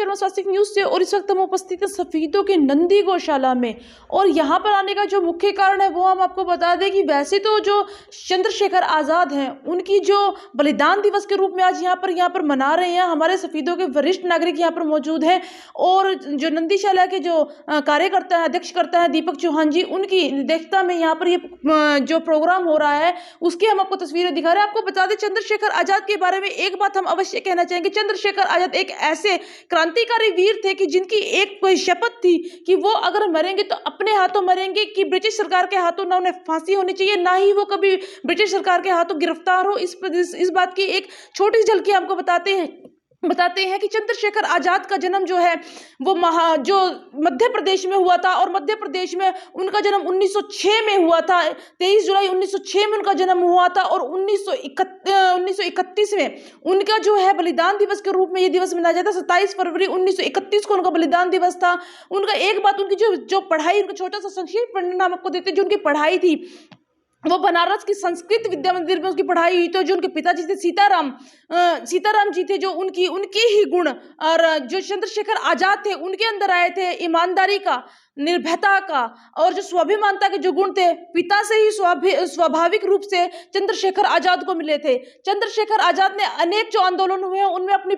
शर्मा स्वास्थ्य न्यूज से। और इस वक्त हम उपस्थित हैं शहीदों के नंदी गौशाला में, और यहाँ पर आने का जो मुख्य कारण है वो हम आपको बता दें कि वैसे तो जो चंद्रशेखर आजाद हैं उनकी जो बलिदान दिवस के रूप में आज यहाँ पर मना रहे हैं हमारे शहीदों के वरिष्ठ नागरिक यहाँ पर मौजूद हैं। और जो नंदीशाला के जो कार्यकर्ता है, अध्यक्ष करता है दीपक चौहान जी, उनकी अध्यक्षता में यहाँ पर ये जो प्रोग्राम हो रहा है उसकी हम आपको तस्वीरें दिखा रहे हैं। आपको बता दें चंद्रशेखर आजाद के बारे में एक बात हम अवश्य कहना चाहेंगे, चंद्रशेखर आजाद एक ऐसे क्रांतिकारी वीर थे कि जिनकी एक कोई शपथ थी कि वो अगर मरेंगे तो अपने हाथों मरेंगे, कि ब्रिटिश सरकार के हाथों ना उन्हें फांसी होनी चाहिए, ना ही वो कभी ब्रिटिश सरकार के हाथों गिरफ्तार हो। इस बात की एक छोटी सी झलकी आपको बताते हैं कि चंद्रशेखर आजाद का जन्म जो है वो जो मध्य प्रदेश में हुआ था, और मध्य प्रदेश में उनका जन्म 1906 में हुआ था। 23 जुलाई 1906 में उनका जन्म हुआ था, और 1931 में उनका जो है बलिदान दिवस के रूप में ये दिवस मनाया जाता है। 27 फरवरी 1931 को उनका बलिदान दिवस था। उनका एक बात, उनकी जो पढ़ाई, उनका छोटा सा संक्षिप्त परिणाम आपको देते हैं। जो उनकी पढ़ाई थी वो बनारस की संस्कृत विद्या मंदिर में उसकी पढ़ाई हुई। तो जो उनके पिताजी थे सीताराम जी थे, जो उनके ही गुण और जो चंद्रशेखर आजाद थे उनके अंदर आए थे, ईमानदारी का, निर्भयता का और जो स्वाभिमानता के जो गुण थे पिता से ही स्वाभाविक रूप से चंद्रशेखर आजाद को मिले थे। चंद्रशेखर आजाद ने अनेक जो आंदोलन हुए हैं उनमें अपनी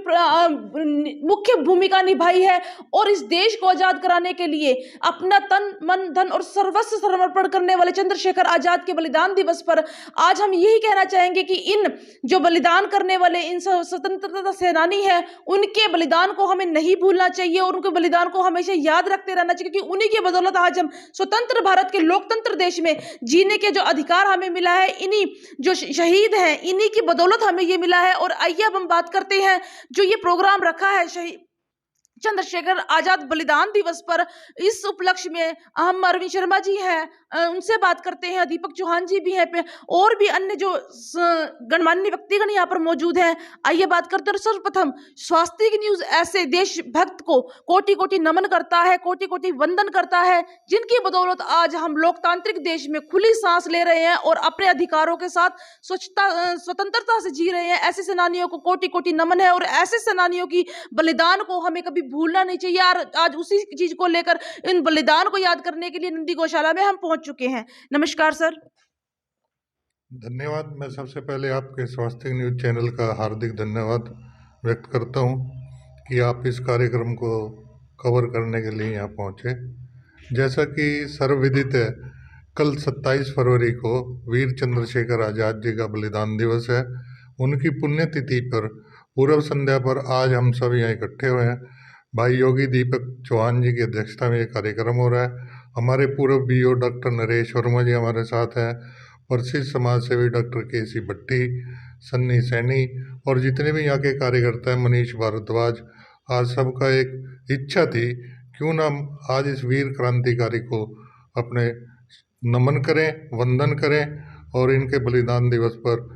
मुख्य भूमिका निभाई है, और इस देश को आजाद कराने के लिए अपना तन मन धन और सर्वस्व समर्पण करने वाले चंद्रशेखर आजाद के बलिदान दिवस पर आज हम यही कहना चाहेंगे कि इन जो बलिदान करने वाले इन स्वतंत्रता सेनानी हैं उनके बलिदान को हमें नहीं भूलना चाहिए, और उनके बलिदान को हमेशा याद रखते रहना चाहिए, क्योंकि उन्हीं की बदौलत आज हम स्वतंत्र भारत के लोकतंत्र देश में जीने के जो अधिकार हमें मिला है, इन्हीं जो शहीद हैं इन्हीं की बदौलत हमें ये मिला है। और आइए अब हम बात करते हैं जो ये प्रोग्राम रखा है शहीद चंद्रशेखर आजाद बलिदान दिवस पर। इस उपलक्ष्य में हम अरविंद शर्मा जी हैं, उनसे बात करते हैं, दीपक चौहान जी भी हैं, और भी अन्य जो गणमान्य व्यक्तिगण यहाँ पर मौजूद हैं। आइए बात करते हैं। सर्वप्रथम स्वास्थ्य न्यूज ऐसे देशभक्त को कोटि कोटि नमन करता है, कोटि कोटि वंदन करता है, जिनकी बदौलत आज हम लोकतांत्रिक देश में खुली सांस ले रहे हैं और अपने अधिकारों के साथ स्वतंत्रता से जी रहे हैं। ऐसे सेनानियों को कोटि कोटि नमन है, और ऐसे सेनानियों की बलिदान को हमें कभी भूलना नहीं चाहिए। आज उसी चीज को लेकर इन बलिदान को याद करने के लिए नंदी गौशाला में हम पहुंच चुके हैं। नमस्कार सर। धन्यवाद। मैं सबसे पहले आपके स्वास्थ्य न्यूज चैनल का हार्दिक धन्यवाद व्यक्त करता हूं कि आप इस कार्यक्रम को कवर करने के लिए यहाँ पहुँचे। जैसा कि सर्वविदित है, कल 27 फरवरी को वीर चंद्रशेखर आजाद जी का बलिदान दिवस है। उनकी पुण्यतिथि पर पूर्व संध्या पर आज हम सब यहाँ इकट्ठे हुए हैं। भाई योगी दीपक चौहान जी की अध्यक्षता में ये कार्यक्रम हो रहा है। हमारे पूर्व बीओ डॉक्टर नरेश वर्मा जी हमारे साथ हैं, प्रसिद्ध समाज सेवी डॉक्टर केसी भट्टी, सन्नी सैनी और जितने भी यहाँ के कार्यकर्ता हैं, मनीष भारद्वाज। आज सबका एक इच्छा थी क्यों ना आज इस वीर क्रांतिकारी को अपने नमन करें, वंदन करें और इनके बलिदान दिवस पर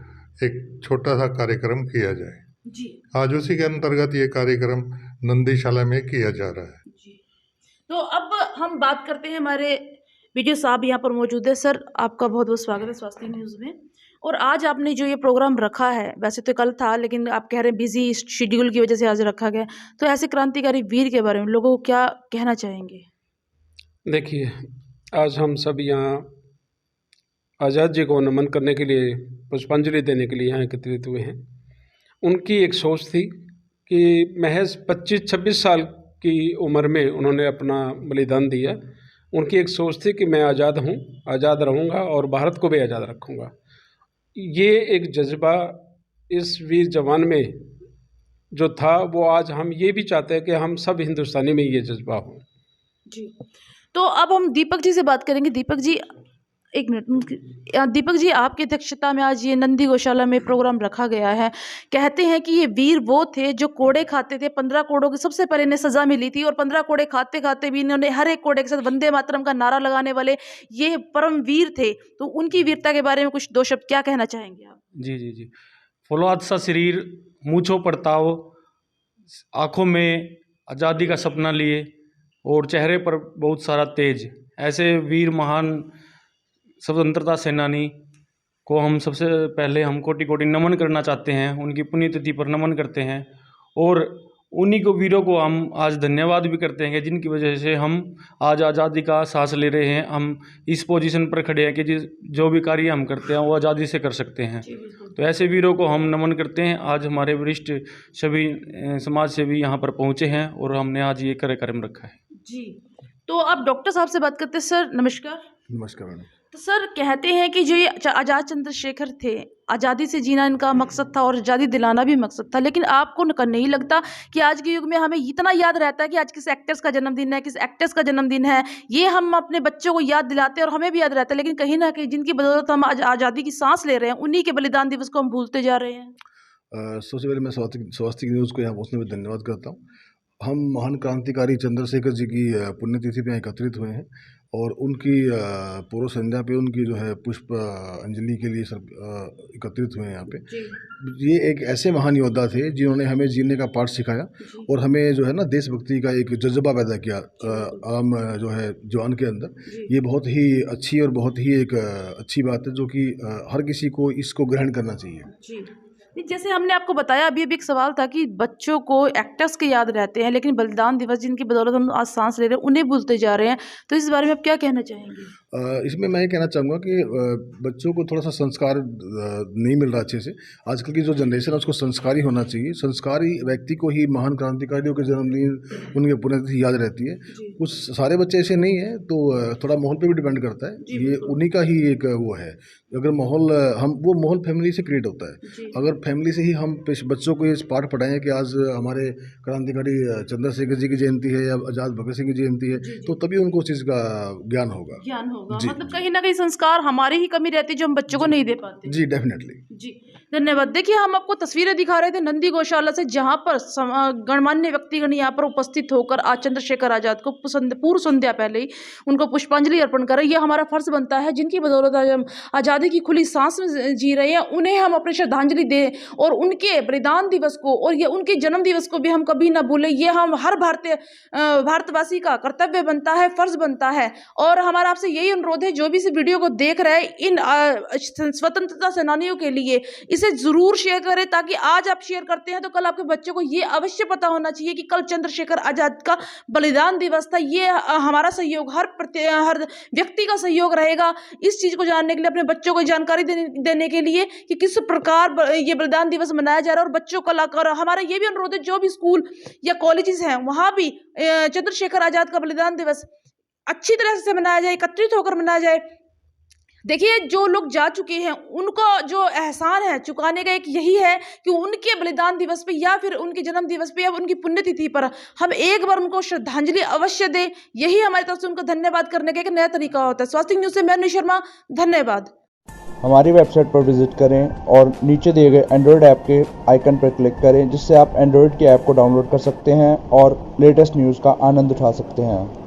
एक छोटा सा कार्यक्रम किया जाए जी। आज उसी के अंतर्गत ये कार्यक्रम नंदीशाला में किया जा रहा है जी। तो अब हम बात करते हैं, हमारे वीडियो साहब यहाँ पर मौजूद है। सर आपका बहुत बहुत स्वागत है स्वास्थ्य न्यूज़ में। और आज आपने जो ये प्रोग्राम रखा है, वैसे तो कल था लेकिन आप कह रहे हैं बिजी शेड्यूल की वजह से आज रखा गया, तो ऐसे क्रांतिकारी वीर के बारे में लोगों को क्या कहना चाहेंगे? देखिए, आज हम सब यहाँ आज़ाद जी को नमन करने के लिए, पुष्पांजलि देने के लिए यहाँ एकत्रित हुए हैं। उनकी एक सोच थी कि महज 25-26 साल की उम्र में उन्होंने अपना बलिदान दिया। उनकी एक सोच थी कि मैं आज़ाद हूँ, आज़ाद रहूँगा और भारत को भी आज़ाद रखूँगा। ये एक जज्बा इस वीर जवान में जो था, वो आज हम ये भी चाहते हैं कि हम सब हिंदुस्तानी में ये जज्बा हो। जी। तो अब हम दीपक जी से बात करेंगे। दीपक जी, एक मिनट। दीपक जी, आपकी अध्यक्षता में आज ये नंदी गौशाला में प्रोग्राम रखा गया है। कहते हैं कि ये वीर वो थे जो कोड़े खाते थे। 15 कोड़ों की सबसे पहले इन्हें सजा मिली थी, और 15 कोड़े खाते खाते भी इन्होंने हर एक कोड़े के साथ वंदे मातरम का नारा लगाने वाले ये परम वीर थे। तो उनकी वीरता के बारे में कुछ दो शब्द क्या कहना चाहेंगे आप? जी जी जी। फौलाद सा शरीर, मूंछों परताव, आँखों में आज़ादी का सपना लिए और चेहरे पर बहुत सारा तेज, ऐसे वीर महान स्वतंत्रता सेनानी को हम सबसे पहले हम कोटि कोटि नमन करना चाहते हैं। उनकी पुण्यतिथि पर नमन करते हैं और उन्हीं को वीरों को हम आज धन्यवाद भी करते हैं कि जिनकी वजह से हम आज आज़ादी का सांस ले रहे हैं। हम इस पोजीशन पर खड़े हैं कि जो भी कार्य हम करते हैं वो आज़ादी से कर सकते हैं। तो ऐसे वीरों को हम नमन करते हैं। आज हमारे वरिष्ठ सभी समाज सेवी यहाँ पर पहुँचे हैं और हमने आज ये कार्यक्रम रखा है। जी, तो आप डॉक्टर साहब से बात करते हैं। सर नमस्कार। नमस्कार मैडम। तो सर कहते हैं कि जो ये आज़ाद चंद्रशेखर थे, आज़ादी से जीना इनका मकसद था और आज़ादी दिलाना भी मकसद था, लेकिन आपको नहीं लगता कि आज के युग में हमें इतना याद रहता है कि आज किस एक्टर्स का जन्मदिन है, किस एक्ट्रेस का जन्मदिन है, ये हम अपने बच्चों को याद दिलाते हैं और हमें भी याद रहता है, लेकिन कहीं ना कहीं जिनकी बदौलत हम आज आज़ादी की सांस ले रहे हैं, उन्हीं के बलिदान दिवस को हम भूलते जा रहे हैं। सबसे पहले मैं स्वास्थ्य न्यूज़ को यहाँ पहुँचने में धन्यवाद करता हूँ। हम महान क्रांतिकारी चंद्रशेखर जी की पुण्यतिथि पे एकत्रित हुए हैं और उनकी पूर्व संध्या पे उनकी जो है पुष्प अंजलि के लिए सब एकत्रित हुए हैं यहाँ पे। ये एक ऐसे महान योद्धा थे जिन्होंने हमें जीने का पाठ सिखाया और हमें जो है ना देशभक्ति का एक जज्बा पैदा किया आम जो है जवान के अंदर। ये बहुत ही अच्छी और बहुत ही एक अच्छी बात है जो कि हर किसी को इसको ग्रहण करना चाहिए। जैसे हमने आपको बताया अभी एक सवाल था कि बच्चों को एक्टर्स के याद रहते हैं, लेकिन बलिदान दिवस जिनकी बदौलत हम आज सांस ले रहे हैं उन्हें भूलते जा रहे हैं, तो इस बारे में आप क्या कहना चाहेंगे? इसमें मैं ये कहना चाहूँगा कि बच्चों को थोड़ा सा संस्कार नहीं मिल रहा अच्छे से। आजकल की जो जनरेशन है उसको संस्कारी होना चाहिए। संस्कारी व्यक्ति को ही महान क्रांतिकारियों के जन्मदिन उनके पुण्यतिथि याद रहती है। कुछ सारे बच्चे ऐसे नहीं हैं, तो थोड़ा माहौल पे भी डिपेंड करता है। ये उन्हीं का ही एक वो है। अगर माहौल वो माहौल फैमिली से क्रिएट होता है। अगर फैमिली से ही हम बच्चों को ये पाठ पढ़ाएं कि आज हमारे क्रांतिकारी चंद्रशेखर जी की जयंती है या आज़ाद भगत सिंह की जयंती है, तो तभी उनको उस चीज़ का ज्ञान होगा। मतलब कहीं ना कहीं संस्कार हमारी ही कमी रहती है जो हम बच्चों को नहीं दे पाते। जी डेफिनेटली। जी धन्यवाद। देखिए हम आपको तस्वीरें दिखा रहे थे नंदी गौशाला से, जहाँ पर गणमान्य व्यक्तिगण यहाँ पर उपस्थित होकर आज चंद्रशेखर आजाद को पूर्व संध्या पहले ही उनको पुष्पांजलि अर्पण करें। यह हमारा फर्ज बनता है, जिनकी बदौलत आज हम आज़ादी की खुली सांस में जी रहे हैं, उन्हें हम अपनी श्रद्धांजलि दें और उनके बलिदान दिवस को और ये उनके जन्म दिवस को भी हम कभी ना भूलें। ये हम हर भारतवासी का कर्तव्य बनता है, फर्ज बनता है। और हमारा आपसे यही अनुरोध है, जो भी इस वीडियो को देख रहे हैं, इन स्वतंत्रता सेनानियों के लिए इसे जरूर शेयर करें, ताकि आज आप शेयर करते हैं तो कल आपके बच्चों को ये अवश्य पता होना चाहिए कि कल चंद्रशेखर आजाद का बलिदान दिवस था। ये हमारा सहयोग, हर व्यक्ति का सहयोग रहेगा इस चीज को जानने के लिए, अपने बच्चों को जानकारी देने के लिए कि किस प्रकार ये बलिदान दिवस मनाया जा रहा है। और बच्चों को लाकर हमारा ये भी अनुरोध है, जो भी स्कूल या कॉलेजेस हैं वहां भी चंद्रशेखर आजाद का बलिदान दिवस अच्छी तरह से मनाया जाए, एकत्रित होकर मनाया जाए। देखिए जो लोग जा चुके हैं उनको जो एहसान है चुकाने का एक यही है कि उनके बलिदान दिवस पे या फिर उनके जन्म दिवस पे या उनकी पुण्यतिथि पर हम एक बार उनको श्रद्धांजलि अवश्य दें। यही हमारी तरफ से उनको धन्यवाद करने का एक नया तरीका होता है। स्वास्थ्य न्यूज़ से मैं अनुषा शर्मा, धन्यवाद। हमारी वेबसाइट पर विजिट करें और नीचे दिए गए एंड्रॉयड ऐप के आइकन पर क्लिक करें, जिससे आप एंड्रॉयड की ऐप को डाउनलोड कर सकते हैं और लेटेस्ट न्यूज़ का आनंद उठा सकते हैं।